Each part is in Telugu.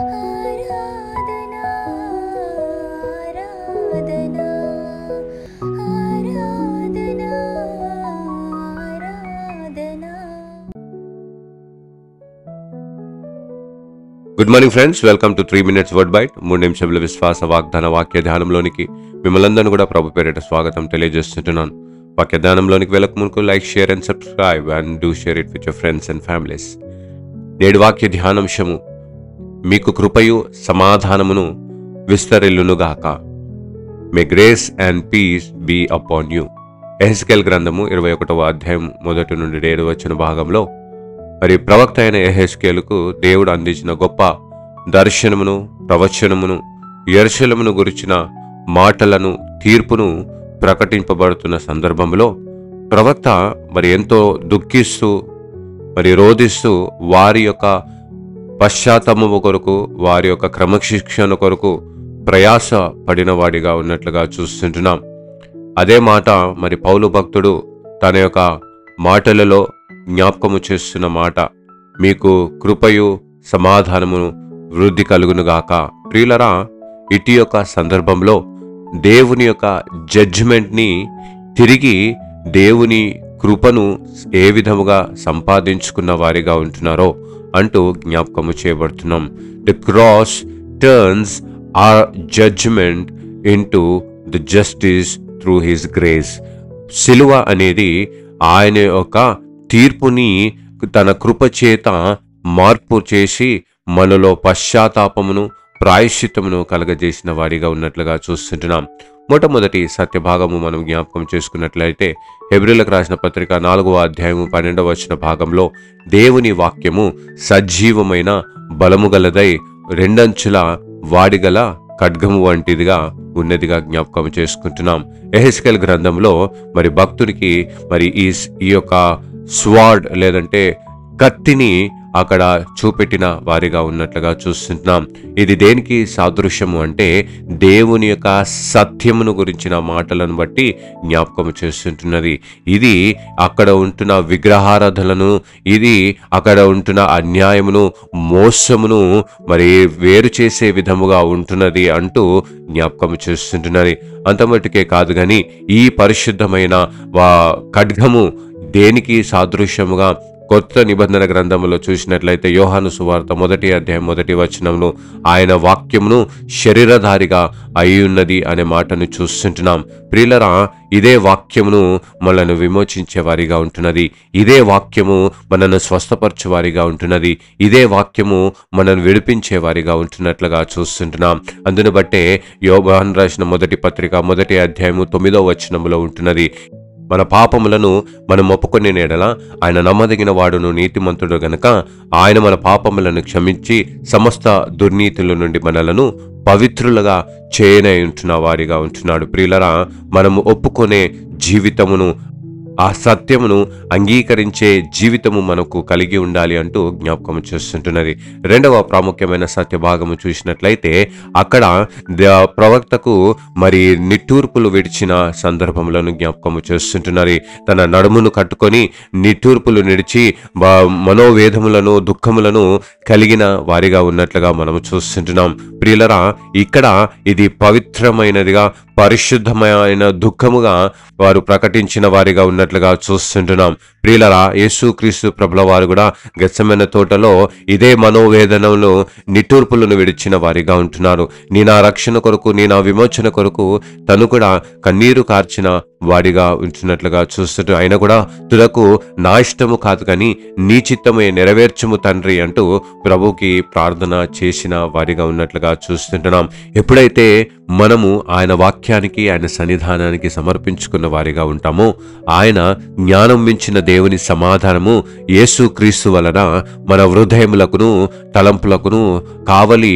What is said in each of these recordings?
Aradhana Aradhana Aradhana Aradhana. Good morning friends, welcome to 3 Minutes Word Bite. 3 నిమిషముల విశ్వాస వాగ్దాన వాక్య ధ్యానంలోనికి మిమ్మల్ని అందరినీ కూడా ప్రభు పేరిట స్వాగతం తెలియజేస్తుంటున్నాను. వాక్య ధ్యానంలోనికి వెళ్ళక ముందు like, share and subscribe and do share it with your friends and families. నేడు వాక్య ధ్యానాంశము, మీకు కృపయు సమాధానమును విస్తరిల్లునుగాక. May grace and peace be upon you. యెహెజ్కేలు గ్రంథము 21వ అధ్యాయం 1 నుండి 7 వచ్చిన భాగంలో మరి ప్రవక్త అయిన యెహెజ్కేలుకు దేవుడు అందించిన గొప్ప దర్శనమును, ప్రవచనమును, యెరూషలేమును గురించిన మాటలను, తీర్పును ప్రకటింపబడుతున్న సందర్భంలో ప్రవక్త మరి ఎంతో దుఃఖిస్తూ మరి రోధిస్తూ వారి యొక్క పశ్చాత్తాపము కొరకు, వారి యొక్క క్రమశిక్షణ కొరకు ప్రయాస పడిన వాడిగా ఉన్నట్లుగా చూస్తుంటున్నాం. అదే మాట మరి పౌలు భక్తుడు తన యొక్క మాటలలో జ్ఞాపకము చేస్తున్న మాట, మీకు కృపయు సమాధానమును వృద్ధి కలుగునుగాక. ప్రియులరా, ఇటు యొక్క సందర్భంలో దేవుని యొక్క జడ్జిమెంట్ని తిరిగి దేవుని కృపను ఏ విధముగా సంపాదించుకున్న వారిగా ఉంటున్నారో అంటూ జ్ఞాపకము చేయబడుతున్నాం. The cross turns our judgment into the justice through his grace. సిలువ అనేది ఆయన యొక్క తీర్పుని తన కృప చేత మార్పు చేసి మనలో పశ్చాత్తాపమును, ప్రాయశ్చిత్తమును కలగజేసిన వాడిగా ఉన్నట్లుగా చూస్తుంటున్నాం. మొట్టమొదటి సత్యభాగము మనం జ్ఞాపకం చేసుకున్నట్లయితే హెబ్రీయులకు రాసిన పత్రిక 4వ అధ్యాయము 12వ వచన భాగంలో దేవుని వాక్యము సజీవమైన బలము గలదై రెండంచుల వాడిగల ఖడ్గము వంటిదిగా ఉన్నదిగా జ్ఞాపకం చేసుకుంటున్నాం. యెహెజ్కేలు గ్రంథంలో మరి భక్తునికి మరి ఈ యొక్క స్వార్డ్ లేదంటే కత్తిని అక్కడ చూపెట్టిన వారిగా ఉన్నట్లుగా చూస్తున్నాం. ఇది దేనికి సాదృశ్యము అంటే దేవుని యొక్క సత్యమును గురించిన మాటలను బట్టి జ్ఞాపకం చేస్తుంటున్నది. ఇది అక్కడ ఉంటున్న విగ్రహారాధనలను, ఇది అక్కడ ఉంటున్న అన్యాయమును, మోసమును మరి వేరు చేసే విధముగా ఉంటున్నది అంటూ జ్ఞాపకం చేస్తుంటున్నది. అంతమట్టుకే కాదు కానీ ఈ పరిశుద్ధమైన ఖడ్గము దేనికి సాదృశ్యముగా కొత్త నిబంధన గ్రంథంలో చూసినట్లయితే యోహాను సువార్త 1వ అధ్యాయం 1వ వచనంలో ఆయన వాక్యమును శరీరధారిగా అయి ఉన్నది అనే మాటను చూస్తుంటున్నాం. ప్రియులరా, ఇదే వాక్యమును మనను విమోచించే వారిగా ఉంటున్నది. ఇదే వాక్యము మనను స్వస్థపరచే వారిగా ఉంటున్నది. ఇదే వాక్యము మనను విడిపించే వారిగా ఉంటున్నట్లుగా చూస్తుంటున్నాం. అందును బట్టే యోహాను రాసిన మొదటి పత్రిక 1వ అధ్యాయము 9వ వచనంలో ఉంటున్నది, మన పాపములను మనం ఒప్పుకొని ఎడల ఆయన నమ్మదగిన వాడును, నీతిమంతుడు గనుక ఆయన మన పాపములను క్షమించి సమస్త దుర్నీతుల నుండి మనలను పవిత్రులుగా చేయనై ఉంటున్న వారిగా ఉంటున్నాడు. ప్రియులరా, మనము ఒప్పుకొనే జీవితమును, ఆ సత్యమును అంగీకరించే జీవితము మనకు కలిగి ఉండాలి అంటూ జ్ఞాపకం చేస్తుంటున్నది. రెండవ ప్రాముఖ్యమైన సత్యభాగము చూసినట్లయితే అక్కడ ప్రవక్తకు మరి నిట్టూర్పులు విడిచిన సందర్భములను జ్ఞాపకము చేస్తుంటున్నది. తన నడుమును కట్టుకొని నిట్టూర్పులు నిడిచి మనోవేదములను, దుఃఖములను కలిగిన వారిగా ఉన్నట్లుగా మనము చూస్తుంటున్నాం. ప్రియులరా, ఇక్కడ ఇది పవిత్రమైనదిగా, పరిశుద్ధమైన దుఃఖముగా వారు ప్రకటించిన వారిగా ఉన్నట్లుగా చూస్తుంటున్నాం. ప్రియులరా, యేసుక్రీస్తు ప్రభుల వారు కూడా గెత్సెమనే తోటలో ఇదే మనోవేదనను, నిట్టూర్పులను విడిచిన వారిగా ఉంటున్నారు. నీ నా రక్షణ కొరకు, నీ నా విమోచన కొరకు తను కూడా కన్నీరు కార్చిన వాడిగా ఉంటున్నట్లుగా చూస్తుంటూ ఆయన కూడా తులకు నా ఇష్టము కాదు కానీ నీ చిత్తమే నెరవేర్చుము తండ్రి అంటూ ప్రభుకి ప్రార్థన చేసిన వారిగా ఉన్నట్లుగా చూస్తుంటున్నాం. ఎప్పుడైతే మనము ఆయన వాక్యానికి, ఆయన సన్నిధానానికి సమర్పించుకున్న వారిగా ఉంటామో ఆయన జ్ఞానం మించిన దేవుని సమాధానము యేసుక్రీస్తు వలన మన హృదయములకును, తలంపులకును కావలి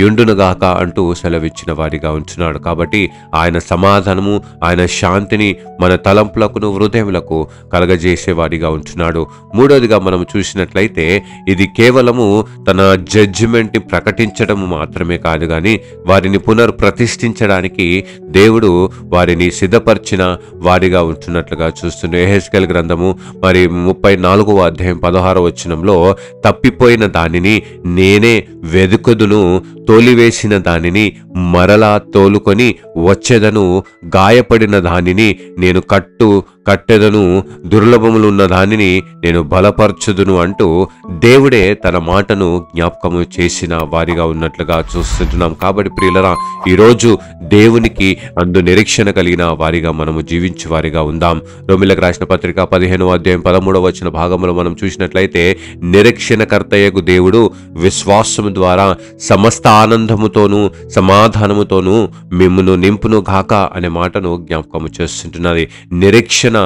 యుండునుగాక అంటూ సెలవిచ్చిన వారిగా ఉంటున్నాడు. కాబట్టి ఆయన సమాధానము, ఆయన శాంతిని మన తలంపులకును, హృదయములకు కలగజేసేవాడిగా ఉంటున్నాడు. మూడోదిగా మనం చూసినట్లయితే ఇది కేవలము తన జడ్జిమెంట్ని ప్రకటించడం మాత్రమే కాదు కానీ వారిని పునర్ప్రతిష్ఠ ప్రతిష్ఠించడానికి దేవుడు వారిని సిద్ధపరిచిన వారిగా ఉంటున్నట్లుగా చూస్తున్న యెహెజ్కేలు గ్రంథము మరి 34వ అధ్యాయం 16వ వచనంలో తప్పిపోయిన దానిని నేనే వెదుకుదును, తోలివేసిన దానిని మరలా తోలుకొని వచ్చెదను, గాయపడిన దానిని నేను కట్టెదను, దుర్లభములున్న దానిని నేను బలపరచుదును అంటూ దేవుడే తన మాటను జ్ఞాపకము చేసిన వారిగా ఉన్నట్లుగా చూస్తుంటున్నాం. కాబట్టి ప్రియులరా, ఈరోజు దేవునికి అందు నిరీక్షణ కలిగిన వారిగా మనము జీవించే వారిగా ఉందాం. రోమీయులకు రాసిన పత్రిక 15వ అధ్యాయం 13వ వచన భాగంలో మనం చూసినట్లయితే, నిరీక్షణకర్తయగు దేవుడు విశ్వాసము ద్వారా సమస్త ఆనందముతోనూ సమాధానముతోనూ మిమ్మును నింపును గాక అనే మాటను జ్ఞాపకము చేస్తుంటున్నది. నిరీక్షణ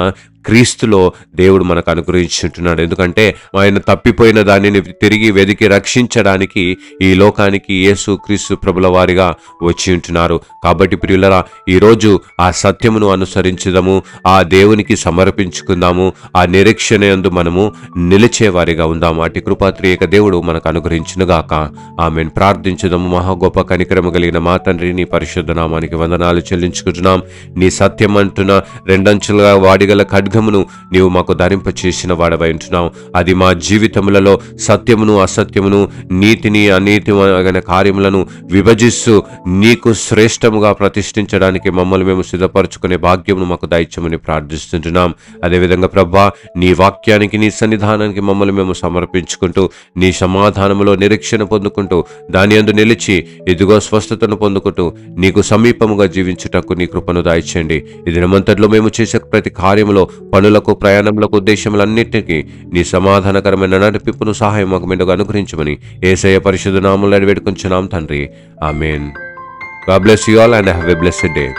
క్రీస్తులో దేవుడు మనకు అనుగ్రహించుంటున్నాడు. ఎందుకంటే ఆయన తప్పిపోయిన దానిని తిరిగి వెదికి రక్షించడానికి ఈ లోకానికి యేసు క్రీస్తు ప్రభుల వారిగా వచ్చి ఉంటున్నారు. కాబట్టి ప్రియులరా, ఈరోజు ఆ సత్యమును అనుసరించుదాము, ఆ దేవునికి సమర్పించుకుందాము, ఆ నిరీక్షణ యందు మనము నిలిచేవారిగా ఉందాము. అటు కృపాత్రియక దేవుడు మనకు అనుగ్రహించునుగాక. ఆమెను ప్రార్థించుదాము. మహా గొప్ప కనికరము కలిగిన మా తండ్రి, నీ పరిశుద్ధ నామానికి వందనాలు చెల్లించుకుంటున్నాం. నీ సత్యం అంటున్న రెండంచులుగా వాడిగల ఖడ్గమును నీవు మాకు ధరింప చేసిన వాడవై ఉంటున్నావు. అది మా జీవితములలో సత్యమును అసత్యమును, నీతిని అనీతి కార్యములను విభజిస్తూ నీకు శ్రేష్టముగా ప్రతిష్ఠించడానికి మమ్మల్ని మేము సిద్ధపరచుకునే భాగ్యమును మాకు దయచేయమని ప్రార్థిస్తుంటున్నాం. అదేవిధంగా ప్రభా, నీ వాక్యానికి, నీ సన్నిధానానికి మమ్మల్ని మేము సమర్పించుకుంటూ నీ సమాధానములో నిరీక్షణ పొందుకుంటూ దాని యందు నిలిచి ఇదిగో స్వస్థతను పొందుకుంటూ నీకు సమీపముగా జీవించుటకు నీ కృపను దయచేయండి. ఈ దినమంతట్లో మేము చేసే ప్రతి కార్యములో, పనులకు, ప్రయాణములకు, ఉద్దేశములన్నిటికీ నీ సమాధానకరమైన నడిపింపును సహాయం మాకు మెండుగా అనుగ్రహించమని యేసయ్య పరిశుద్ధ నామములో వేడుకొంచున్నాం తండ్రి. ఆమేన్. God bless you all and have a blessed day.